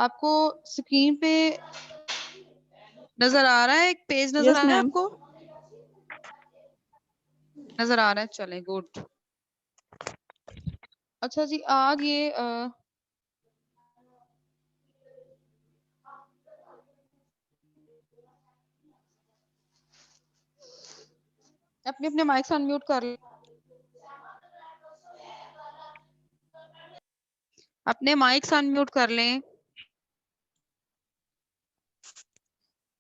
آپ کو اسکرین پہ نظر آ رہا ہے؟ ایک پیج نظر یس آ رہا ہے میم. آپ کو؟ نظر آ رہا ہے، چلیں گڈ. اچھا جی، آج یہ اپنے اپنے مائکس انمیوٹ کر لیں، اپنے مائکس انمیوٹ کر لیں.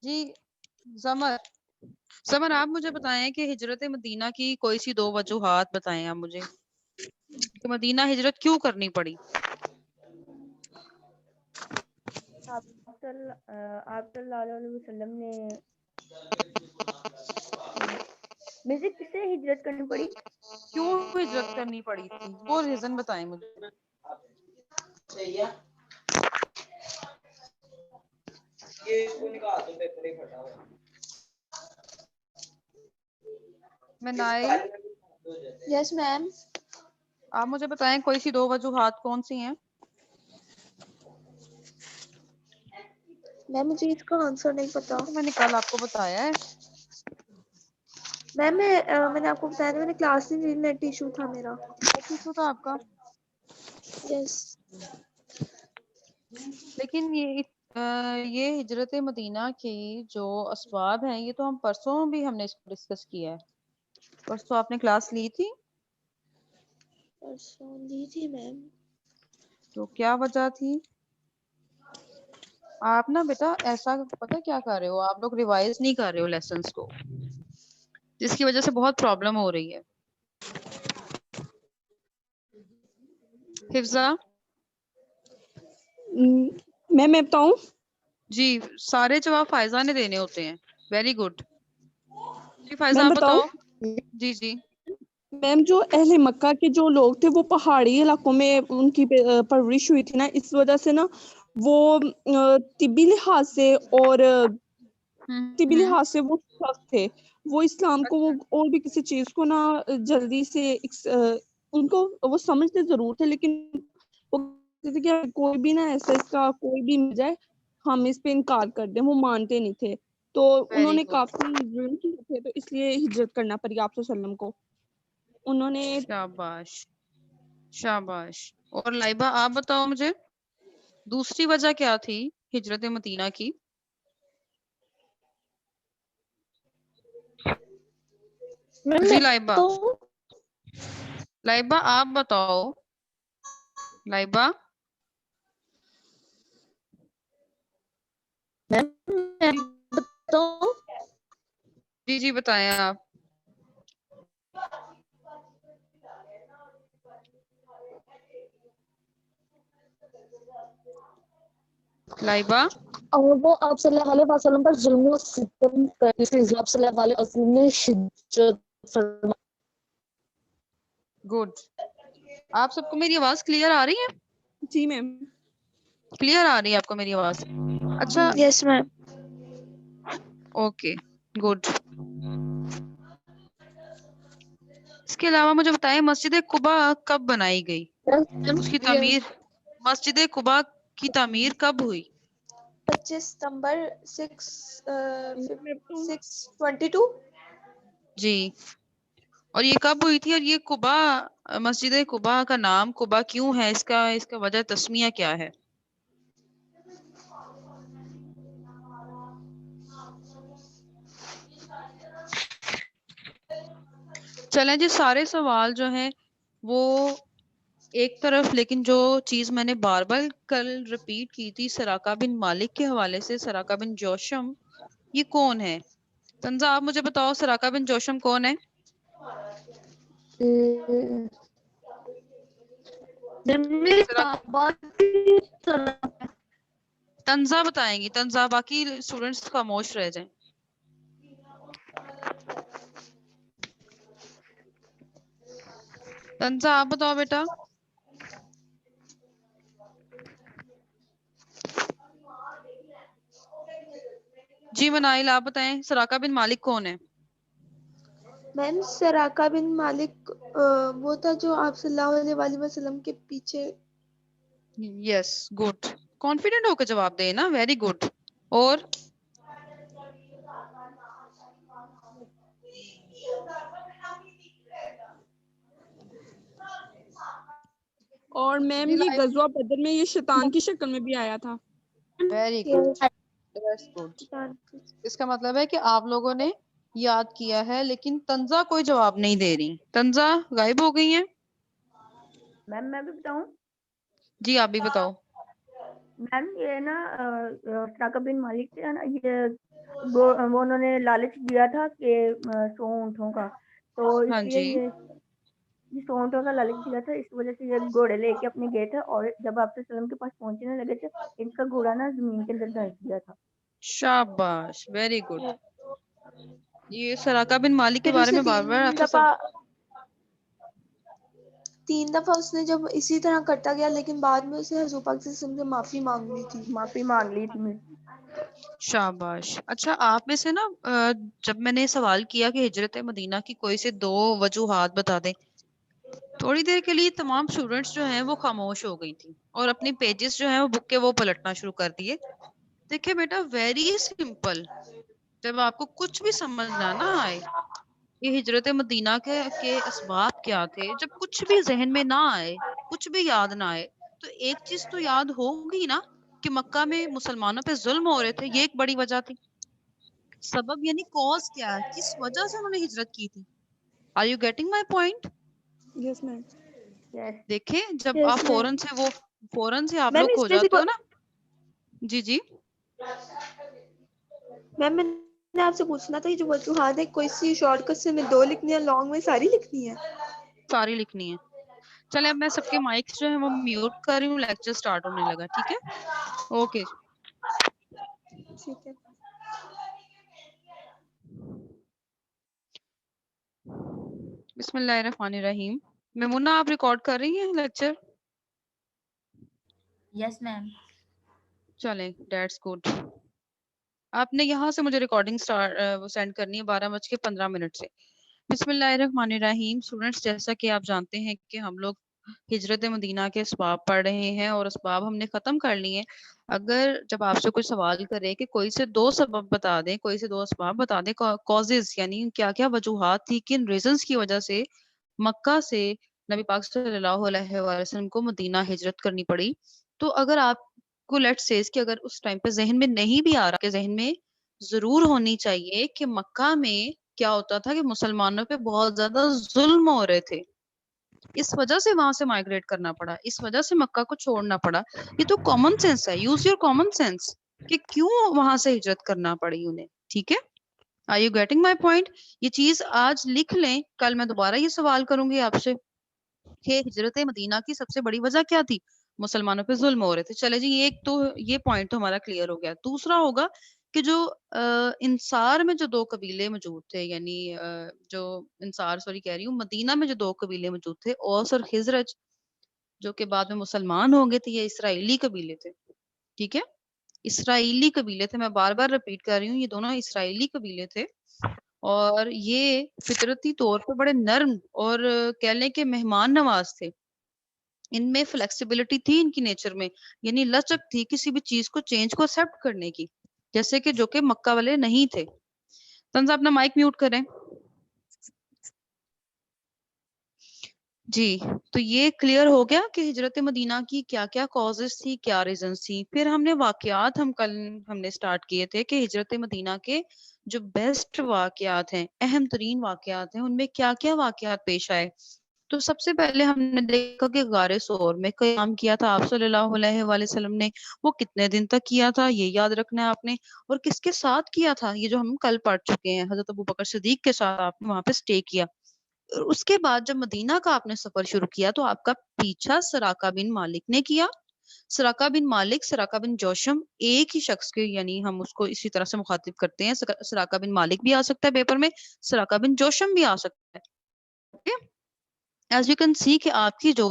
جی زمر آپ مجھے بتائیں کہ ہجرت مدینہ کی کوئی سی 2 وجوہات بتائیں آپ مجھے کہ مدینہ ہجرت کیوں کرنی پڑی. آپ صلی اللہ علیہ وسلم نے مجھے کس سے ہجرت کرنی پڑی؟ کیوں ہجرت کرنی پڑی تھی، وہ ریزن بتائیں مجھے. منائل یس میم. آپ مجھے بتائیں کوئی سی 2 وجوہات کون سی ہیں؟ میم مجھے اس کا آنسر نہیں پتا. تو میں نے کل آپ کو بتایا ہے. میم میں نے آپ کو بتایا تھا، میں نے کلاس نہیں لی، نیٹ ایشو تھا میرا. ایشو تھا آپ کا، یس. لیکن یہ ہجرت مدینہ کی جو اسباب ہیں یہ تو ہم پرسوں بھی ہم نے اس کو ڈسکس کیا ہے. پرسوں آپ نے کلاس لی تھی پرسوں لی تھی میم. تو کیا وجہ تھی؟ آپ نا بیٹا ایسا پتہ کیا کر رہے ہو، آپ لوگ ریوائز نہیں کر رہے ہو لیسنس کو، جس کی وجہ سے بہت پرابلم ہو رہی ہے. حفظہ میں بتاؤں؟ جی، سارے جواب فائزہ نے دینے ہوتے ہیں. Very good. جی فائزہ میں آپ بتاؤں؟ بتاؤ. جی جی میم جو اہل مکہ کے جو لوگ تھے وہ پہاڑی علاقوں میں ان کی پرورش ہوئی تھی نا، اس وجہ سے نا وہ طبی لحاظ سے اور طبی لحاظ سے وہ سخت تھے. وہ اسلام کو وہ اور بھی کسی چیز کو نا جلدی سے ان کو وہ سمجھتے ضرور تھے، لیکن وہ کہتے تھے کہ کوئی بھی نا ایسا اس کا کوئی بھی مل جائے ہم اس پہ انکار کر دیں. وہ مانتے نہیں تھے، تو انہوں ویری نے گڈ. کافی ظلم کیے تھے، تو اس لیے ہجرت کرنا پڑی آپ صلی اللہ علیہ وسلم کو. انہوں نے شاباش شاباش. اور لائبہ آپ بتاؤ مجھے دوسری وجہ کیا تھی ہجرت مدینہ کی؟ جی لائبہ آپ بتاؤ. لائبہ جی جی بتائیں آپ. لائبہ اور وہ آپ صلی اللہ علیہ وسلم پر ظلم و ستم کرنے سے آپ صلی اللہ علیہ وسلم نے ہجرت فرمائی. گڈ. آپ سب کو میری آواز کلیئر آ رہی ہے؟ جی میم. کلیئر آ رہی ہے آپ کو میری آواز؟ اچھا یس میم. Okay good. اس کے علاوہ مجھے بتائیں مسجد قباء کب بنائی گئی؟ اس کی تعمیر، مسجد قباء کی تعمیر کب ہوئی؟ 25 ستمبر میں بتاؤں؟ 622. جی. اور یہ کب ہوئی تھی؟ اور یہ قباء، مسجد قباء کا نام قباء کیوں ہے؟ اس کا وجہ تسمیہ کیا ہے؟ چلیں جی، سارے سوال جو ہیں وہ ایک طرف، لیکن جو چیز میں نے بار بار کل ریپیٹ کی تھی سراقہ بن مالک کے حوالے سے، سراقہ بن جوشم یہ کون ہے؟ تنزہ آپ مجھے بتاؤ سراقہ بن جوشم کون ہے؟ تنزہ بتائیں گی، تنزہ، باقی اسٹوڈنٹس خاموش رہ جائیں. تنزہ آپ بتاؤ بیٹا. جی منائل آپ بتائیں سراقہ بن مالک کون ہے؟ میم سراقہ بن مالک وہ تھا جو آپ صلی اللہ علیہ وسلم کے پیچھے. Yes good. کانفیڈنٹ ہو کے جواب دے نا. Very good. اور اور میم یہ غزوہ بدر میں یہ شیطان کی شکل میں بھی آیا تھا. Very good. گڈ. اس کا مطلب ہے کہ آپ لوگوں نے یاد کیا ہے, لیکن تنزا کوئی جواب نہیں دے رہی. تنزا غائب ہو گئی ہیں. میم میں بھی بتاؤں. جی آپ بھی بتاؤ. میم یہ نا سراقہ بن مالک سے نا یہ وہ انہوں نے لالچ دیا تھا کہ 100 اونٹوں کا, تو ہاں اس لیے جی. یہ 100 اونٹوں کا لالچ دیا تھا, اس وجہ سے یہ گھوڑے لے کے اپنے گئے تھے, اور جب آپ وسلم کے پاس پہنچنے لگے تھے ان کا گھوڑا نا زمین کے اندر دھنس گیا تھا. شاباش. Very good. یہ سراقہ بن مالک کے پھر بارے اسے میں بار بار آپ سے 3 دفعہ اس نے جب اسی طرح کرتا گیا, لیکن بعد میں اسے حضور پاک صلی اللہ علیہ وسلم سے معافی مانگ لی تھی. معافی مانگ لی تھی. شاباش. اچھا آپ میں سے نا جب میں نے سوال کیا کہ ہجرت مدینہ کی کوئی سے 2 وجوہات بتا دیں, تھوڑی دیر کے لیے تمام اسٹوڈینٹس جو ہیں وہ خاموش ہو گئی تھی اور اپنی پیجز جو ہیں وہ بک کے وہ پلٹنا شروع کر دیے. دیکھیں بیٹا, ویری سمپل. جب آپ کو کچھ بھی سمجھ نہ آئے یہ ہجرت مدینہ کے اسباب کیا تھے, جب کچھ بھی ذہن میں نہ آئے, کچھ بھی یاد نہ آئے, تو ایک چیز تو یاد ہوگی نا کہ مکہ میں مسلمانوں پہ ظلم ہو رہے تھے, یہ ایک بڑی وجہ تھی. سبب یعنی کاز کیا ہے, کس وجہ سے انہوں نے ہجرت کی تھی. Are you getting my point? Yes ma'am. دیکھیں جب Yes, آپ ma'am. فوراً سے آپ میم لوگ اس ہو پہ بھی جاتے ہو نا. جی جی میم میں نے آپ سے پوچھنا تھا, یہ جو وجوہات ہے کوئی سی شارٹ کٹ سے میں 2 لکھنی ہے, لانگ میں ساری لکھنی ہے؟ ساری لکھنی ہے. چلے اب میں سب کے مائکس جو ہیں وہ میوٹ کر رہی ہوں, لیکچر سٹارٹ ہونے لگا. ٹھیک ہے, اوکے. ٹھیک ہے. بسم اللہ الرحمن الرحیم. میمونہ آپ ریکارڈ کر رہی ہیں لیکچر؟ یس میم. چلیں دیٹس گڈ. آپ نے یہاں سے مجھے ریکارڈنگ سینڈ کرنی ہے 12:15 سے. بسم اللہ الرحمن الرحیم. اسٹوڈینٹس جیسا کہ آپ جانتے ہیں کہ ہم لوگ ہجرت مدینہ کے اسباب پڑھ رہے ہیں اور اسباب ہم نے ختم کر لیے. اگر جب آپ سے کوئی سوال کرے کہ کوئی سے 2 سبب بتا دیں, کوئی سے 2 اسباب بتا دیں, کازز یعنی کیا کیا وجوہات تھی, کن ریزنز کی وجہ سے مکہ سے نبی پاک صلی اللہ علیہ وسلم کو مدینہ ہجرت کرنی پڑی, تو اگر آپ کو لیٹ سیز کہ اگر اس ٹائم پہ ذہن میں نہیں بھی آ رہا, کہ ذہن میں ضرور ہونی چاہیے کہ مکہ میں کیا ہوتا تھا کہ مسلمانوں پہ بہت زیادہ ظلم ہو رہے تھے, اس وجہ سے وہاں سے مائگریٹ کرنا پڑا, اس وجہ سے مکہ کو چھوڑنا پڑا. یہ تو کامن سینس ہے, یوز یور کامن سینس کہ کیوں وہاں سے ہجرت کرنا پڑی انہیں. ٹھیک ہے, are you getting my point? یہ چیز آج لکھ لیں, کل میں دوبارہ یہ سوال کروں گی آپ سے کہ ہجرت مدینہ کی سب سے بڑی وجہ کیا تھی, مسلمانوں پہ ظلم ہو رہے تھے. چلے جی, ایک تو یہ پوائنٹ تو ہمارا کلیئر ہو گیا. دوسرا ہوگا کہ جو انصار میں جو 2 قبیلے موجود تھے, یعنی جو انصار سوری کہہ رہی ہوں, مدینہ میں جو 2 قبیلے موجود تھے, اوس اور خزرج, جو کہ بعد میں مسلمان ہو گئے تھے, یہ اسرائیلی قبیلے تھے. ٹھیک ہے, اسرائیلی قبیلے تھے, میں بار بار ریپیٹ کر رہی ہوں, یہ دونوں اسرائیلی قبیلے تھے, اور یہ فطرتی طور پہ بڑے نرم اور کہہ لیں کہ مہمان نواز تھے. ان میں فلیکسیبلٹی تھی ان کی نیچر میں, یعنی لچک تھی کسی بھی چیز کو چینج کو ایکسپٹ کرنے کی, جیسے کہ جو کہ مکہ والے نہیں تھے. تنزا اپنا مائک میوٹ کریں. جی, تو یہ کلیئر ہو گیا کہ ہجرت مدینہ کی کیا کیا کازز تھی, کیا ریزنز تھی. پھر ہم نے واقعات ہم نے سٹارٹ کیے تھے کہ ہجرت مدینہ کے جو بیسٹ واقعات ہیں, اہم ترین واقعات ہیں, ان میں کیا کیا واقعات پیش آئے. تو سب سے پہلے ہم نے دیکھا کہ غار ثور میں قیام کیا تھا آپ صلی اللہ علیہ وآلہ وسلم نے, وہ کتنے دن تک کیا تھا یہ یاد رکھنا ہے آپ نے, اور کس کے ساتھ کیا تھا, یہ جو ہم کل پڑھ چکے ہیں, حضرت ابوبکر صدیق کے ساتھ آپ نے وہاں پہ سٹے کیا. اس کے بعد جب مدینہ کا آپ نے سفر شروع کیا تو آپ کا پیچھا سراقہ بن مالک نے کیا. سراقہ بن مالک, سراقہ بن جوشم ایک ہی شخص کے, یعنی ہم اس کو اسی طرح سے مخاطب کرتے ہیں. سراقہ بن مالک بھی آ سکتا ہے پیپر میں, سراقہ بن جوشم بھی آ سکتا ہے. ایز یو کین سی کہ آپ کی جو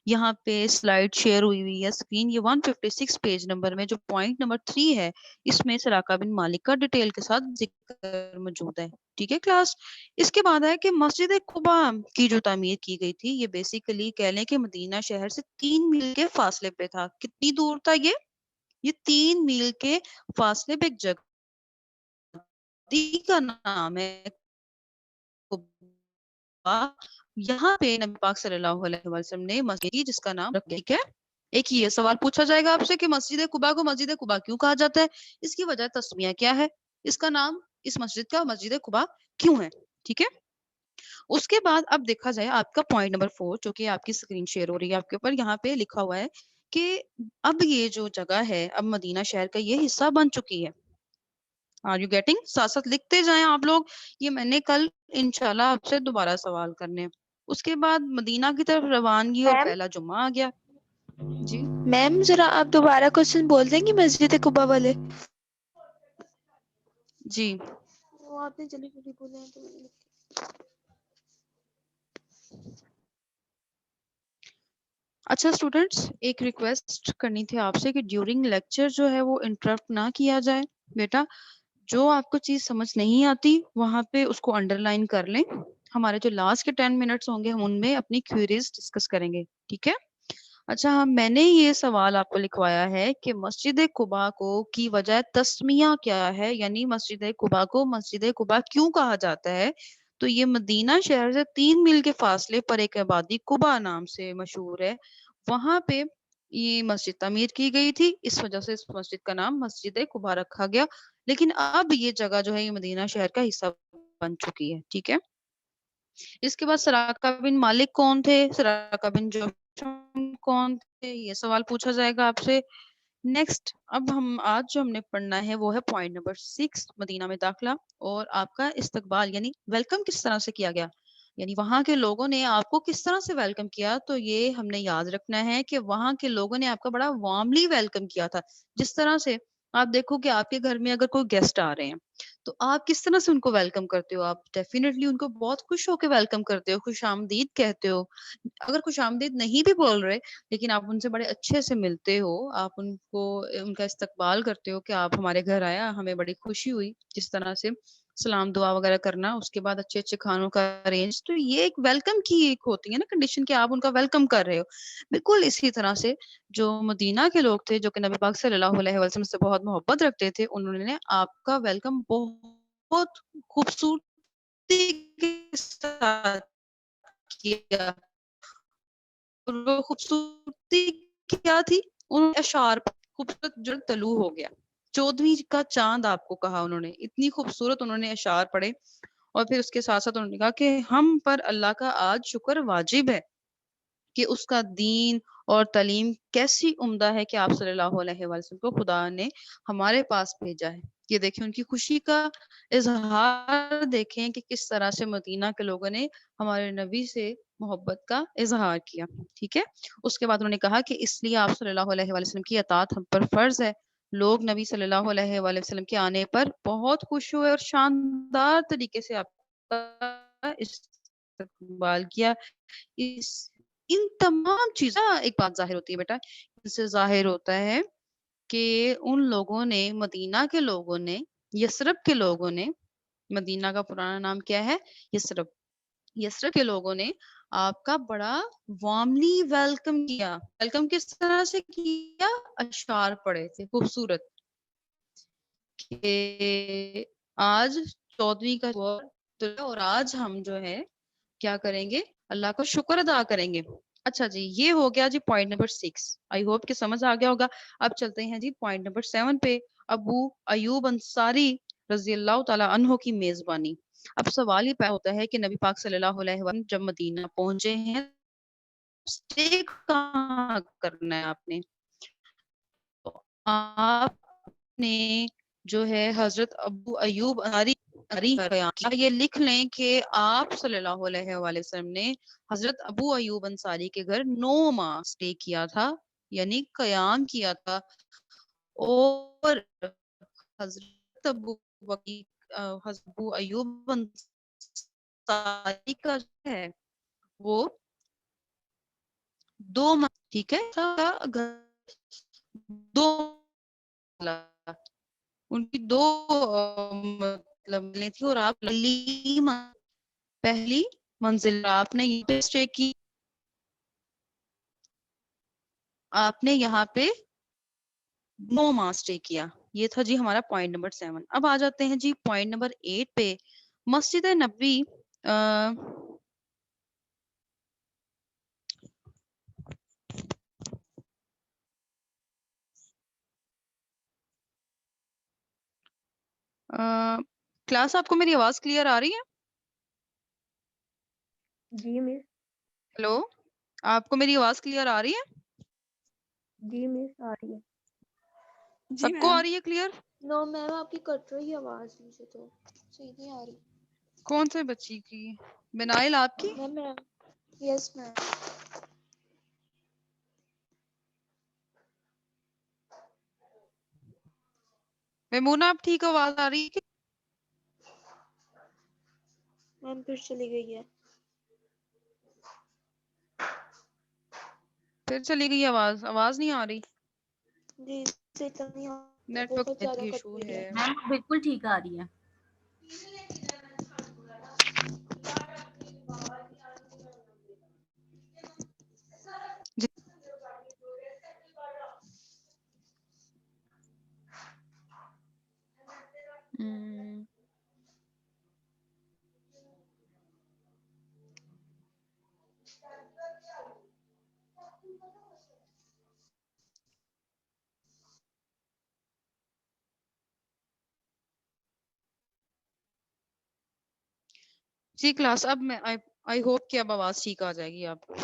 یہاں پہ سلائیڈ شیئر ہوئی ہوئی ہے اسکرین, یہ 156 پیج نمبر میں جو پوائنٹ نمبر 3 ہے, اس میں سراقہ بن مالک کا ڈیٹیل کے ساتھ ذکر موجود ہے. ٹھیک ہے کلاس. اس کے بعد ہے کہ مسجد قباء کی جو تعمیر کی گئی تھی, یہ بیسیکلی کہہ لیں کہ مدینہ شہر سے 3 میل کے فاصلے پہ تھا. کتنی دور تھا یہ؟ یہ 3 میل کے فاصلے پہ ایک جگہ کا نام ہے قبا. یہاں پہ نبی پاک صلی اللہ علیہ وسلم نے مسجد جس کا نام رکھا. ٹھیک ہے, ایک یہ سوال پوچھا جائے گا آپ سے کہ مسجد قبا کو مسجد قبا کیوں کہا جاتا ہے, اس کی وجہ تسمیہ کیا ہے, اس کا نام اس مسجد کا مسجد قبا کیوں ہے. ٹھیک ہے, اس کے بعد اب دیکھا جائے آپ کا پوائنٹ نمبر 4 جو کہ آپ کی اسکرین شیئر ہو رہی ہے آپ کے اوپر, یہاں پہ لکھا ہوا ہے کہ اب یہ جو جگہ ہے اب مدینہ شہر کا یہ حصہ بن چکی ہے. Are you getting? ساتھ ساتھ لکھتے جائیں آپ لوگ, یہ میں نے کل انشاءاللہ آپ سے دوبارہ سوال کرنے. اس کے بعد مدینہ کی طرف روانگی اور پہلا جمعہ آ گیا. جی میم ذرا آپ دوبارہ کوشچن بول دیں گی مسجد قبا والے؟ جی وہ آپ نے جلدی جلدی بولے ہیں تو میں نے اچھا اسٹوڈینٹس, ایک ریکویسٹ کرنی تھی آپ سے کہ ڈیورنگ لیکچر جو ہے وہ انٹرپٹ نہ کیا جائے. بیٹا جو آپ کو چیز سمجھ نہیں آتی وہاں پہ اس کو انڈر لائن کر لیں. ہمارے جو لاسٹ کے 10 منٹس ہوں گے ہم ان میں اپنی کیوریز ڈسکس کریں گے. ٹھیک ہے, اچھا میں نے یہ سوال آپ کو لکھوایا ہے کہ مسجد قبا کو کی وجہ تسمیہ کیا ہے, یعنی مسجد قبا کو مسجد قبا کیوں کہا جاتا ہے. تو یہ مدینہ شہر سے 3 میل کے فاصلے پر ایک آبادی قبا نام سے مشہور ہے, وہاں پہ یہ مسجد تعمیر کی گئی تھی, اس وجہ سے اس مسجد کا نام مسجد قبا رکھا گیا. لیکن اب یہ جگہ جو ہے یہ مدینہ شہر کا حصہ بن چکی ہے. ٹھیک ہے, اس کے بعد سراقہ بن مالک کون تھے, سراقہ بن جوشم کون تھے, یہ سوال پوچھا جائے گا آپ سے. نیکسٹ اب آج جو ہم نے پڑھنا ہے وہ ہے پوائنٹ نمبر 6, مدینہ میں داخلہ اور آپ کا استقبال یعنی ویلکم کس طرح سے کیا گیا, یعنی وہاں کے لوگوں نے آپ کو کس طرح سے ویلکم کیا. تو یہ ہم نے یاد رکھنا ہے کہ وہاں کے لوگوں نے آپ کا بڑا وارملی ویلکم کیا تھا. جس طرح سے آپ دیکھو کہ آپ کے گھر میں اگر کوئی گیسٹ آ رہے ہیں تو آپ کس طرح سے ان کو ویلکم کرتے ہو, آپ ڈیفینیٹلی ان کو بہت خوش ہو کے ویلکم کرتے ہو, خوش آمدید کہتے ہو. اگر خوش آمدید نہیں بھی بول رہے لیکن آپ ان سے بڑے اچھے سے ملتے ہو, آپ ان کو ان کا استقبال کرتے ہو کہ آپ ہمارے گھر آیا, ہمیں بڑی خوشی ہوئی. جس طرح سے سلام دعا وغیرہ کرنا, اس کے بعد اچھے اچھے کھانوں کا ارینج, تو یہ ایک ویلکم کی ایک ہوتی ہے نا کنڈیشن کہ آپ ان کا ویلکم کر رہے ہو. بالکل اسی طرح سے جو مدینہ کے لوگ تھے جو کہ نبی پاک صلی اللہ علیہ وسلم سے بہت محبت رکھتے تھے, انہوں نے آپ کا ویلکم بہت خوبصورتی کے ساتھ کیا. اور وہ خوبصورتی کیا تھی, ان اشعار پر خوبصورت جو طلوع ہو گیا. 14ویں کا چاند آپ کو کہا انہوں نے, اتنی خوبصورت انہوں نے اشعار پڑھے. اور پھر اس کے ساتھ ساتھ انہوں نے کہا کہ ہم پر اللہ کا آج شکر واجب ہے کہ اس کا دین اور تعلیم کیسی عمدہ ہے کہ آپ صلی اللہ علیہ وسلم کو خدا نے ہمارے پاس بھیجا ہے. یہ دیکھیں ان کی خوشی کا اظہار, دیکھیں کہ کس طرح سے مدینہ کے لوگوں نے ہمارے نبی سے محبت کا اظہار کیا. ٹھیک ہے, اس کے بعد انہوں نے کہا کہ اس لیے آپ صلی اللہ علیہ وسلم کی اطاعت ہم پر فرض ہے. لوگ نبی صلی اللہ علیہ وسلم کے آنے پر بہت خوش ہوئے اور شاندار طریقے سے آپ کا استقبال کیا. ان تمام چیزیں ایک بات ظاہر ہوتی ہے بیٹا, اس سے ظاہر ہوتا ہے کہ ان لوگوں نے مدینہ کے لوگوں نے یثرب کے لوگوں نے, مدینہ کا پرانا نام کیا ہے یثرب, یثرب کے لوگوں نے آپ کا بڑا وارملی ویلکم کیا. ویلکم کس طرح سے کیا, اشعار پڑے تھے خوبصورت کہ آج 14ویں کا اور آج ہم جو ہے کیا کریں گے, اللہ کا شکر ادا کریں گے. اچھا جی, یہ ہو گیا جی پوائنٹ نمبر 6. آئی ہوپ کہ سمجھ آ گیا ہوگا. اب چلتے ہیں جی پوائنٹ نمبر 7 پہ, ابو ایوب انصاری رضی اللہ تعالی عنہ کی میزبانی. اب سوال یہ پیدا ہوتا ہے کہ نبی پاک صلی اللہ علیہ وسلم جب مدینہ پہنچے ہیں اسٹے کہاں کرنا ہے آپ نے, آپ نے جو ہے حضرت ابو ایوب انصاری یہ لکھ لیں کہ آپ صلی اللہ علیہ وسلم نے حضرت ابو ایوب انصاری کے گھر 9 ماہ اسٹے کیا تھا, یعنی قیام کیا تھا. اور حضرت ابو ایوب انصاری کا جو ہے وہ 2 ماہ, ٹھیک ہے, 2 ان کی 2 مطلب تھی, اور آپ پہلی منزل آپ نے یہاں پہ اسٹے کی, آپ نے یہاں پہ 9 ماہ اسٹے کیا. یہ تھا جی ہمارا پوائنٹ نمبر 7. اب آ جاتے ہیں جی پوائنٹ نمبر 8 پہ. مسجد نبوی کلاس آپ کو میری آواز کلیئر آ رہی ہے؟ جی مس. ہیلو، آپ کو میری آواز کلیئر آ رہی ہے؟ جی مس آ رہی ہے. جی سب کو آ میم. رہی ہے کلیئر؟ نو میم آپ کی کٹ رہی ہے آواز, مجھے تو صحیح نہیں آ رہی. کون سے بچی کی؟ بنائل آپ کی؟ میم یس میم. میمونہ آپ ٹھیک آواز آ رہی ہے؟ میم پھر چلی گئی ہے. پھر چلی گئی آواز نہیں آ رہی. جی صحیح نہیں آ رہی ہے, نیٹ ورک بہت زیادہ کٹ ایشو رہی ہے. ہے. میم بالکل ٹھیک آ رہی ہے. جی کلاس اب میں آئی ہوپ کہ اب آواز ٹھیک آ جائے گی آپ کو.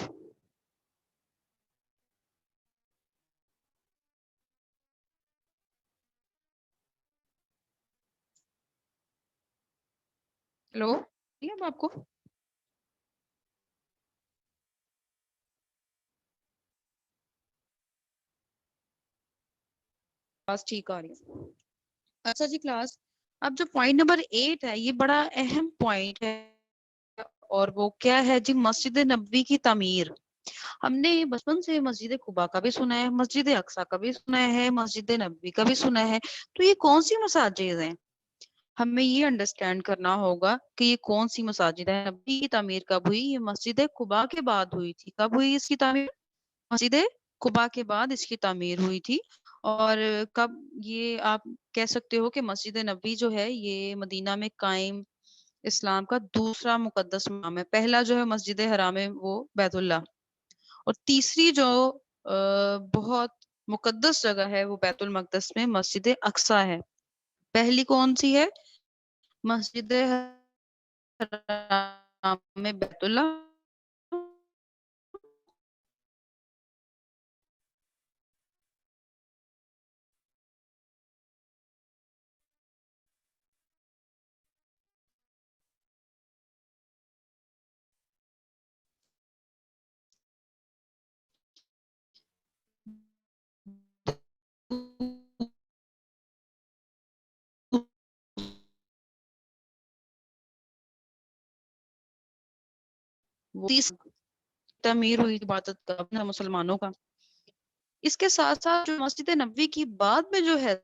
ہیلو، اب آپ کو آواز ٹھیک آ رہی ہے؟ اچھا جی کلاس، اب جو پوائنٹ نمبر 8 ہے یہ بڑا اہم پوائنٹ ہے، اور وہ کیا ہے جی؟ مسجد نبوی کی تعمیر. ہم نے بچپن سے مسجد قباء کا بھی سنا ہے، مسجد اقصی کا بھی سنا ہے، مسجد نبوی کا بھی سنا ہے. تو یہ کون سی مساجد ہیں؟ ہمیں یہ انڈرسٹینڈ کرنا ہوگا کہ یہ کون سی مساجد ہے. نبی کی تعمیر کب ہوئی؟ یہ مسجد قباء کے بعد ہوئی تھی. کب ہوئی اس کی تعمیر؟ مسجد قباء کے بعد اس کی تعمیر ہوئی تھی. اور کب یہ آپ کہہ سکتے ہو کہ مسجد نبوی جو ہے یہ مدینہ میں قائم اسلام کا دوسرا مقدس مقام ہے. پہلا جو ہے مسجد حرام ہے وہ بیت اللہ، اور تیسری جو بہت مقدس جگہ ہے وہ بیت المقدس میں مسجد اقصی ہے. پہلی کون سی ہے؟ مسجد حرام میں بیت اللہ، تعمیر ہوئی عبادت کا مسلمانوں کا. اس کے ساتھ ساتھ جو مسجد نبوی کی بعد میں جو ہے